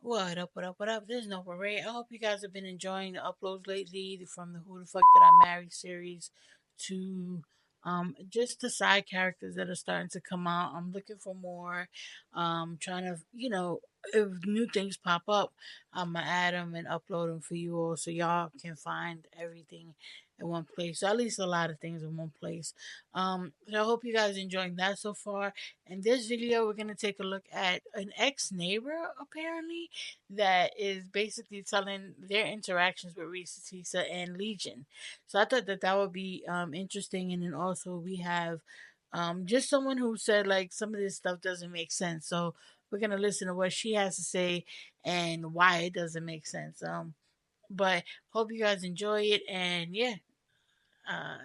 What up, what up, what up? This is NovaReii. I hope you guys have been enjoying the uploads lately from the Who the Fuck Did I Marry series to just the side characters that are starting to come out. I'm looking for more. Trying to, if new things pop up, I'm gonna add them and upload them for you all so y'all can find everything in one place. So at least a lot of things in one place. So I hope you guys enjoying that so far. In this video, we're gonna take a look at an ex neighbor apparently that is basically telling their interactions with Reesa and Legion. So I thought that that would be interesting, and then also we have just someone who said like some of this stuff doesn't make sense. So we're gonna listen to what she has to say and why it doesn't make sense. But hope you guys enjoy it, and yeah, uh,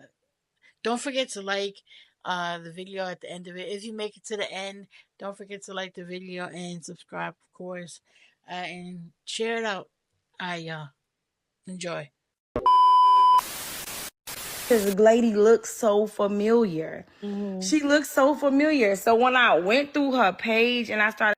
don't forget to like the video at the end of it. If you make it to the end, don't forget to like the video and subscribe, of course, and share it out. Y'all enjoy. This lady looks so familiar. She looks so familiar. So when I went through her page and I started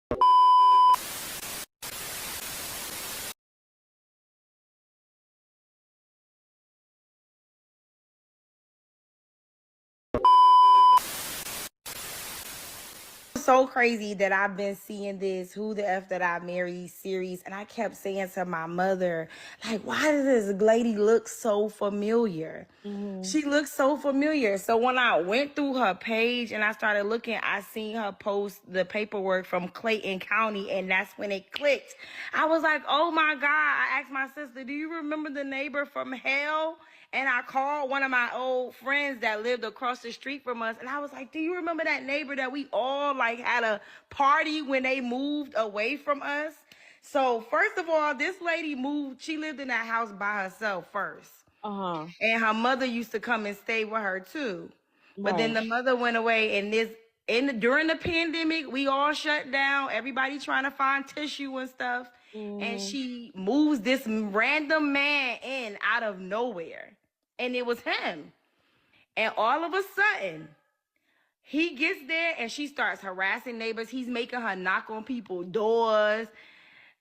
so crazy that I've been seeing this Who the F That I Marry series, and I kept saying to my mother, like, why does this lady look so familiar? She looks so familiar. So when I went through her page and I started looking, I seen her post the paperwork from Clayton County, and that's when it clicked. I was like, oh my God. I asked my sister, do you remember the neighbor from hell? And I called one of my old friends that lived across the street from us. And I was like, do you remember that neighbor that we all like had a party when they moved away from us? So first of all, this lady moved. She lived in that house by herself first. And her mother used to come and stay with her too. But then the mother went away, and during the pandemic, we all shut down. Everybody trying to find tissue and stuff. And she moves this random man in out of nowhere. And it was him. And all of a sudden, he gets there and she starts harassing neighbors. He's making her knock on people's doors,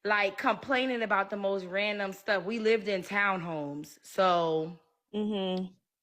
like complaining about the most random stuff. We lived in townhomes. So,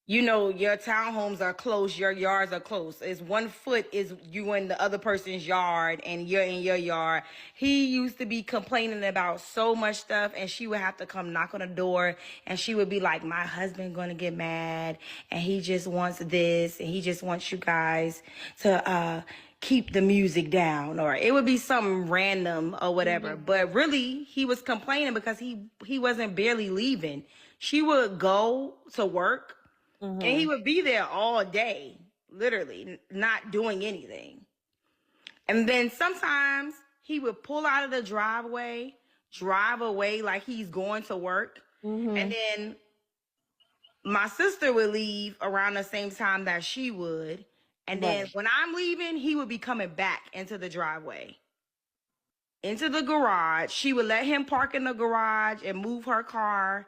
you know, your townhomes are close, your yards are close. It's 1 foot is you in the other person's yard and you're in your yard. He used to be complaining about so much stuff, and she would have to come knock on the door, and she would be like, my husband gonna get mad, and he just wants this, and he just wants you guys to keep the music down, or it would be something random or whatever. But really, he was complaining because he wasn't barely leaving. She would go to work, and he would be there all day, literally not doing anything. And then sometimes he would pull out of the driveway, drive away like he's going to work. And then my sister would leave around the same time that she would. And then when I'm leaving, he would be coming back into the driveway, into the garage. She would let him park in the garage and move her car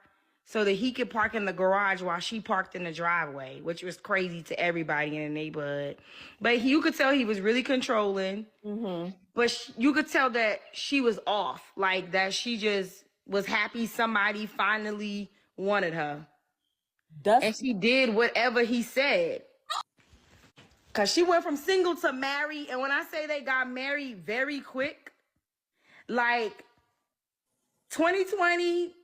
so that he could park in the garage while she parked in the driveway, which was crazy to everybody in the neighborhood. But you could tell he was really controlling. But you could tell that she was off, like that she just was happy somebody finally wanted her. And she did whatever he said. Because she went from single to married. And when I say they got married very quick, like 2020,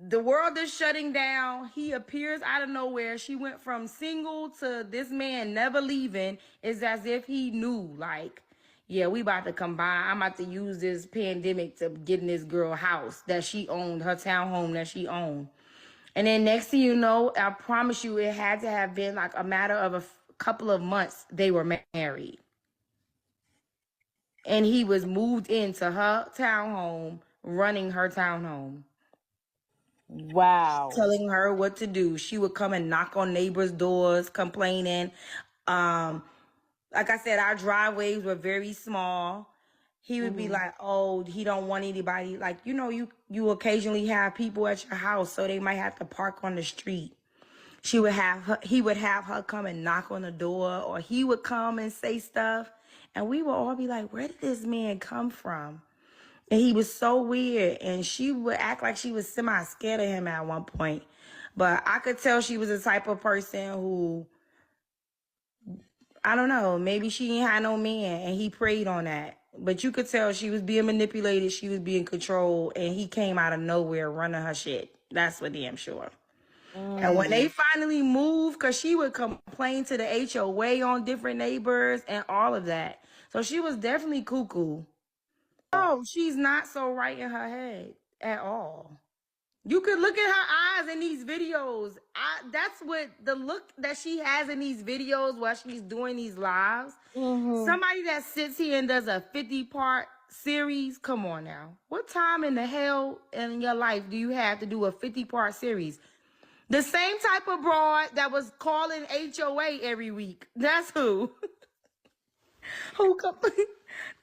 the world is shutting down. He appears out of nowhere. She went from single to this man never leaving. It's as if he knew, like, yeah, we about to combine. I'm about to use this pandemic to get in this girl house that she owned, her townhome that she owned. And then next thing you know, I promise you, it had to have been like a matter of a couple of months they were married. And he was moved into her townhome, running her townhome. Wow. Telling her what to do. She would come and knock on neighbors' doors, complaining. Like I said, our driveways were very small. He would be like, oh, he don't want anybody. Like, you know, you occasionally have people at your house, so they might have to park on the street. He would have her come and knock on the door, or he would come and say stuff. And we would all be like, where did this man come from? And he was so weird. And she would act like she was semi-scared of him at one point. But I could tell she was the type of person who, I don't know, maybe she ain't had no man and he preyed on that. But you could tell she was being manipulated, she was being controlled, and he came out of nowhere running her shit. That's for damn sure. And when they finally moved, because she would complain to the HOA on different neighbors and all of that. So she was definitely cuckoo. No, she's not so right in her head at all. You could look at her eyes in these videos. That's what the look that she has in these videos while she's doing these lives. Somebody that sits here and does a 50-part series, come on now. What time in the hell in your life do you have to do a 50-part series? The same type of broad that was calling HOA every week. That's who. Who come?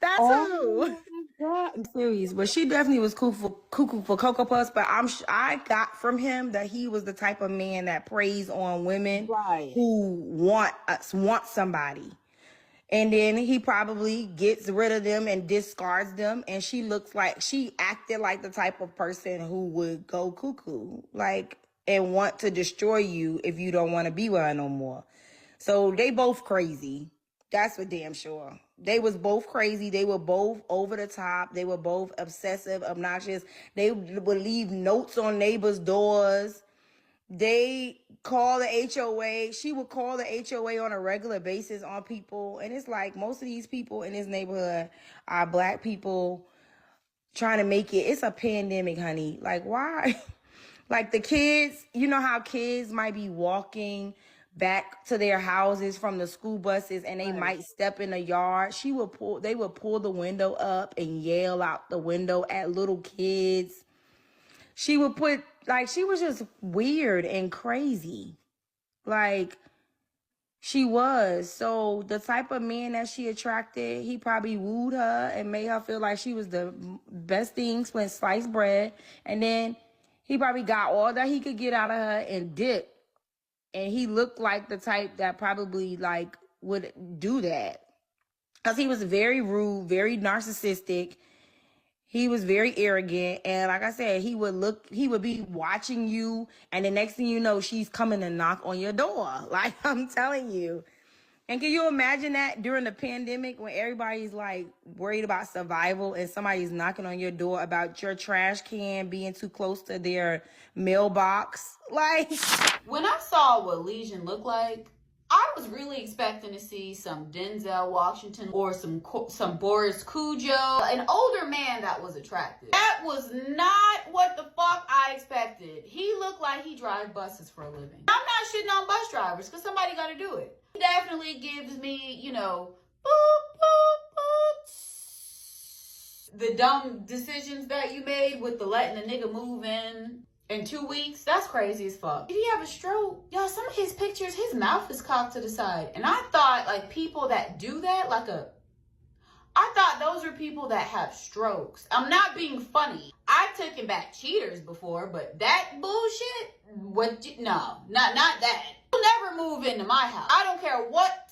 That's who. Serious, but she definitely was cuckoo for Cocoa Puffs. But I got from him that he was the type of man that preys on women who want somebody, and then he probably gets rid of them and discards them. And she acted like the type of person who would go cuckoo, like, and want to destroy you if you don't want to be with her no more. So they both crazy. That's for damn sure. They was both crazy. They were both over the top. They were both obsessive, obnoxious. They would leave notes on neighbors' doors. They call the HOA. She would call the HOA on a regular basis on people. And it's like most of these people in this neighborhood are black people trying to make it. It's a pandemic, honey. Like, why? Like the kids, you know how kids might be walking back to their houses from the school buses and they might step in the yard. They would pull the window up and yell out the window at little kids. She would she was just weird and crazy. Like, she was. So the type of man that she attracted, he probably wooed her and made her feel like she was the best thing, sliced bread. And then he probably got all that he could get out of her and dipped. And he looked like the type that probably like would do that. Because he was very rude, very narcissistic. He was very arrogant. And like I said, he would be watching you. And the next thing you know, she's coming to knock on your door. Like, I'm telling you. And can you imagine that during the pandemic when everybody's like worried about survival and somebody's knocking on your door about your trash can being too close to their mailbox? Like, when I saw what Legion looked like, I was really expecting to see some Denzel Washington or some Boris Cujo, an older man that was attractive. That was not what the fuck I expected. He looked like he drives buses for a living. I'm not shitting on bus drivers because somebody got to do it. He definitely gives me, boop, boop, boop. The dumb decisions that you made with the letting the nigga move in 2 weeks, that's crazy as fuck. Did he have a stroke? Y'all, some of his pictures, his mouth is cocked to the side. And I thought, like, people that do that, I thought those were people that have strokes. I'm not being funny. I've taken back cheaters before, but that bullshit? No, not that. You'll never move into my house. I don't care what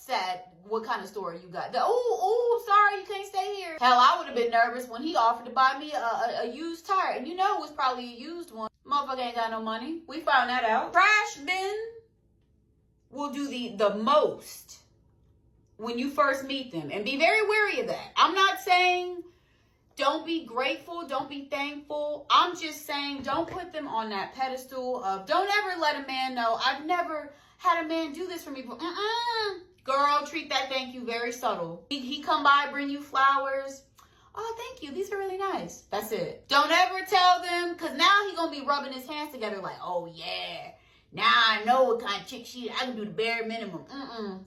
kind of story you got. Sorry, you can't stay here. Hell, I would have been nervous when he offered to buy me a used tire. And you know it was probably a used one. Motherfucker ain't got no money. We found that out. Trash bin will do the most when you first meet them. And be very wary of that. I'm not saying don't be grateful, don't be thankful. I'm just saying don't put them on that pedestal of don't ever let a man know. I've never had a man do this for me. Girl, treat that thank you very subtle. He come by, bring you flowers. Oh, thank you. These are really nice. That's it. Don't ever tell them, because now he going to be rubbing his hands together like, oh, yeah. Now I know what kind of chick she is. I can do the bare minimum.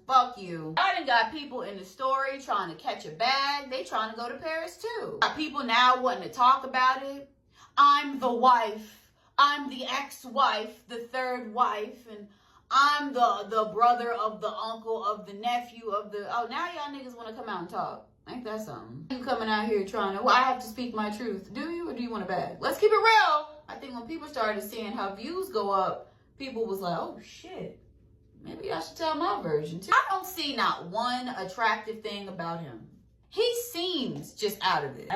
Fuck you. I done got people in the story trying to catch a bag. They trying to go to Paris, too. Got people now wanting to talk about it. I'm the wife. I'm the ex-wife, the third wife, and I'm the brother of the uncle of the nephew of the... Oh, now y'all niggas want to come out and talk. Ain't that something? You coming out here trying to... Well, I have to speak my truth. Do you, or do you want a bag? Let's keep it real. I think when people started seeing how views go up, people was like, oh, shit. Maybe I should tell my version, too. I don't see not one attractive thing about him. He seems just out of it.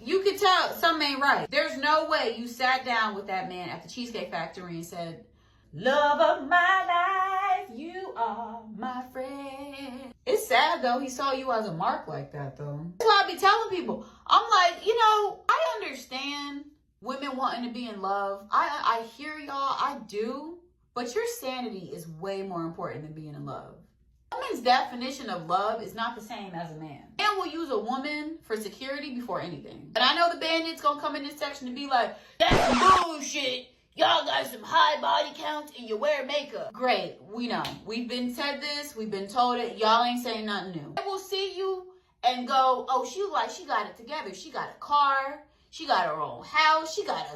You could tell something ain't right. There's no way you sat down with that man at the Cheesecake Factory and said, love of my life, you are my friend. It's sad though, he saw you as a mark like that though. That's why I be telling people, I'm like, you know, I understand women wanting to be in love. I hear y'all, I do. But your sanity is way more important than being in love. A woman's definition of love is not the same as a man. A man will use a woman for security before anything. And I know the bandits gonna come in this section and be like, that's bullshit. Y'all got some high body counts and you wear makeup. Great, we know. We've been said this, we've been told it. Y'all ain't saying nothing new. They will see you and go, oh, she got it together. She got a car. She got her own house. She got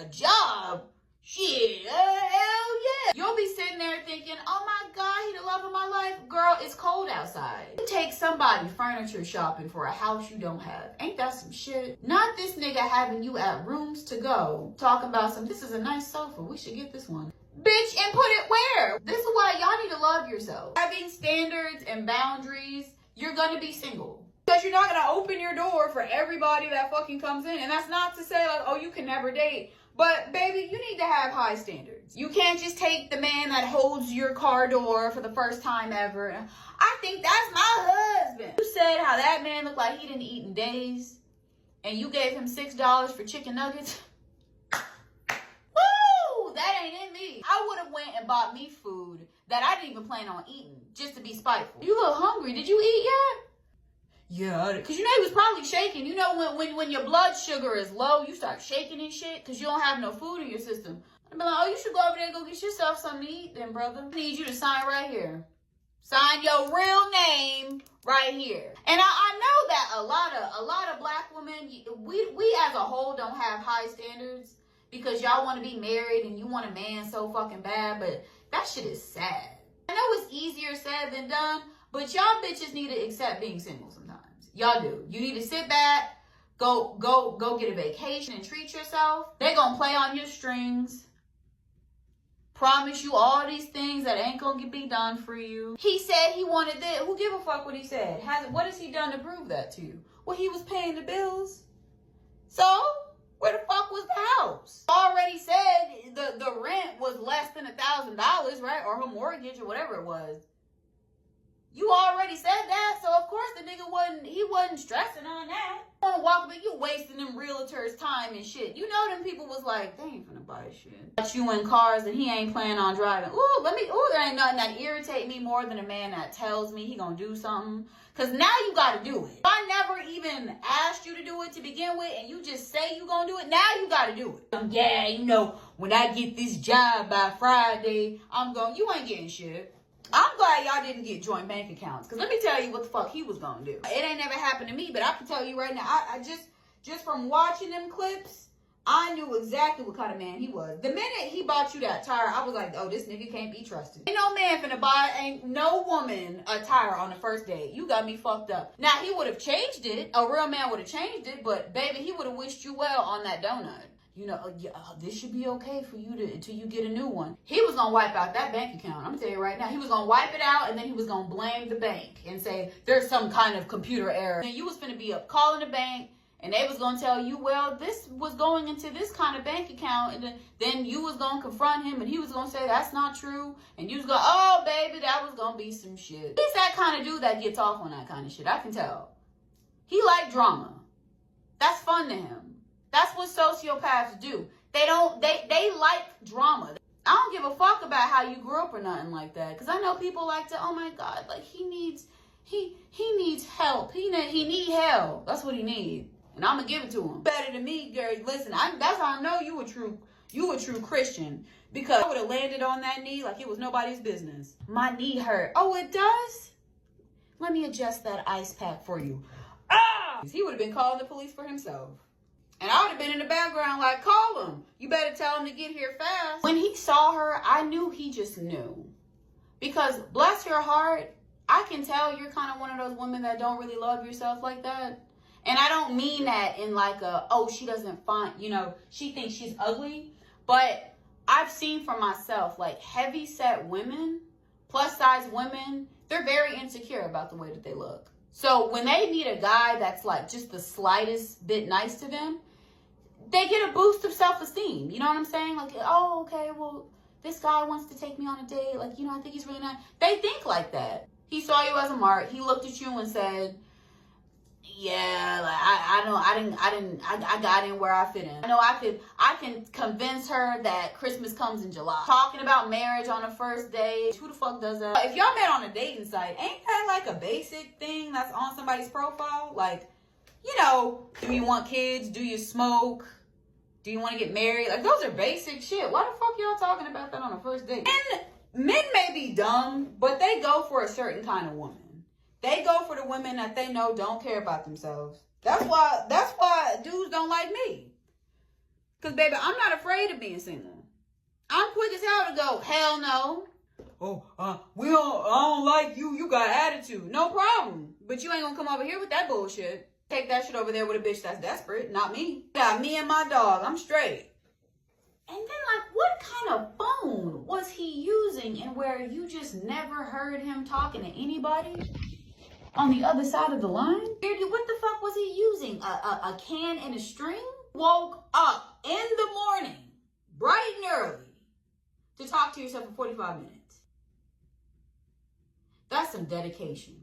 a job. Shit, hell yeah. You'll be sitting there thinking, oh my God, he the love of my life. Girl, it's cold outside. You take somebody furniture shopping for a house you don't have. Ain't that some shit? Not this nigga having you at Rooms to Go talking about this is a nice sofa. We should get this one. Bitch, and put it where? This is why y'all need to love yourself. Having standards and boundaries, you're gonna be single. Because you're not gonna open your door for everybody that fucking comes in. And that's not to say like, oh, you can never date. But baby, you need to have high standards. You can't just take the man that holds your car door for the first time ever. I think that's my husband. You said how that man looked like he didn't eat in days. And you gave him $6 for chicken nuggets. Woo! That ain't in me. I would have went and bought me food that I didn't even plan on eating just to be spiteful. You look hungry. Did you eat yet? Yeah, because you know he was probably shaking. You know when your blood sugar is low, you start shaking and shit because you don't have no food in your system. I'd be like, oh, you should go over there and go get yourself something to eat then, brother. I need you to sign right here. Sign your real name right here. And I know that a lot of black women, we as a whole don't have high standards because y'all want to be married and you want a man so fucking bad, but that shit is sad. I know it's easier said than done, but y'all bitches need to accept being single sometimes. Y'all do. You need to sit back, go get a vacation and treat yourself. They gonna play on your strings. Promise you all these things that ain't gonna be done for you. He said he wanted this. Who give a fuck what he said? What has he done to prove that to you? Well, he was paying the bills. So, where the fuck was the house? Already said the rent was less than $1,000, right? Or her mortgage or whatever it was. You already said that, so of course the nigga wasn't stressing on that. You wanna walk, but you wasting them realtors' time and shit. You know them people was like, they ain't finna buy shit. Got you in cars that he ain't planning on driving. There ain't nothing that irritate me more than a man that tells me he gonna do something. Cause now you gotta do it. I never even asked you to do it to begin with, and you just say you gonna do it, now you gotta do it. Yeah, you know, when I get this job by Friday, you ain't getting shit. I'm glad y'all didn't get joint bank accounts. Because let me tell you what the fuck he was going to do. It ain't never happened to me, but I can tell you right now, I just from watching them clips, I knew exactly what kind of man he was. The minute he bought you that tire, I was like, oh, this nigga can't be trusted. Ain't no man finna buy, ain't no woman a tire on the first date. You got me fucked up. Now, he would have changed it. A real man would have changed it, but baby, he would have wished you well on that donut. You know, this should be okay for you until you get a new one. He was going to wipe out that bank account. I'm going to tell you right now. He was going to wipe it out, and then he was going to blame the bank and say, there's some kind of computer error. And you was going to be up calling the bank, and they was going to tell you, well, this was going into this kind of bank account. And then you was going to confront him, and he was going to say, that's not true. And you was going, oh, baby, that was going to be some shit. He's that kind of dude that gets off on that kind of shit. I can tell. He like drama. That's fun to him. That's what sociopaths do. They like drama. I don't give a fuck about how you grew up or nothing like that. Because I know people like to, oh my God, like he needs help. He need help. That's what he needs. And I'm going to give it to him. Better than me, Gary. Listen, that's how I know you a true Christian. Because I would have landed on that knee like it was nobody's business. My knee hurt. Oh, it does? Let me adjust that ice pack for you. Ah! He would have been calling the police for himself. And I would have been in the background like, call him. You better tell him to get here fast. When he saw her, I knew he just knew. Because bless your heart, I can tell you're kind of one of those women that don't really love yourself like that. And I don't mean that in like she doesn't find, she thinks she's ugly. But I've seen for myself, like heavy set women, plus size women, They're very insecure about the way that they look. So when they meet a guy that's like just the slightest bit nice to them, they get a boost of self-esteem. You know what I'm saying? Like, oh, okay, well, this guy wants to take me on a date. Like, I think he's really nice. They think like that. He saw you as a mark. He looked at you and said, yeah, like I got in where I fit in. I know I can convince her that Christmas comes in July. Talking about marriage on a first date. Who the fuck does that? If y'all met on a dating site, ain't that like a basic thing that's on somebody's profile? Like, do you want kids? Do you smoke? Do you want to get married? Like, those are basic shit. Why the fuck y'all talking about that on a first date? And men may be dumb, but they go for a certain kind of woman. They go for the women that they know don't care about themselves. That's why dudes don't like me. Cause baby, I'm not afraid of being single. I'm quick as hell to go, hell no. Oh, I don't like you. You got attitude. No problem. But you ain't gonna come over here with that bullshit. Take that shit over there with a bitch that's desperate. Not me. Yeah, me and my dog. I'm straight. And then, like, what kind of phone was he using and where you just never heard him talking to anybody on the other side of the line? What the fuck was he using? A can and a string? Woke up in the morning, bright and early, to talk to yourself for 45 minutes. That's some dedication.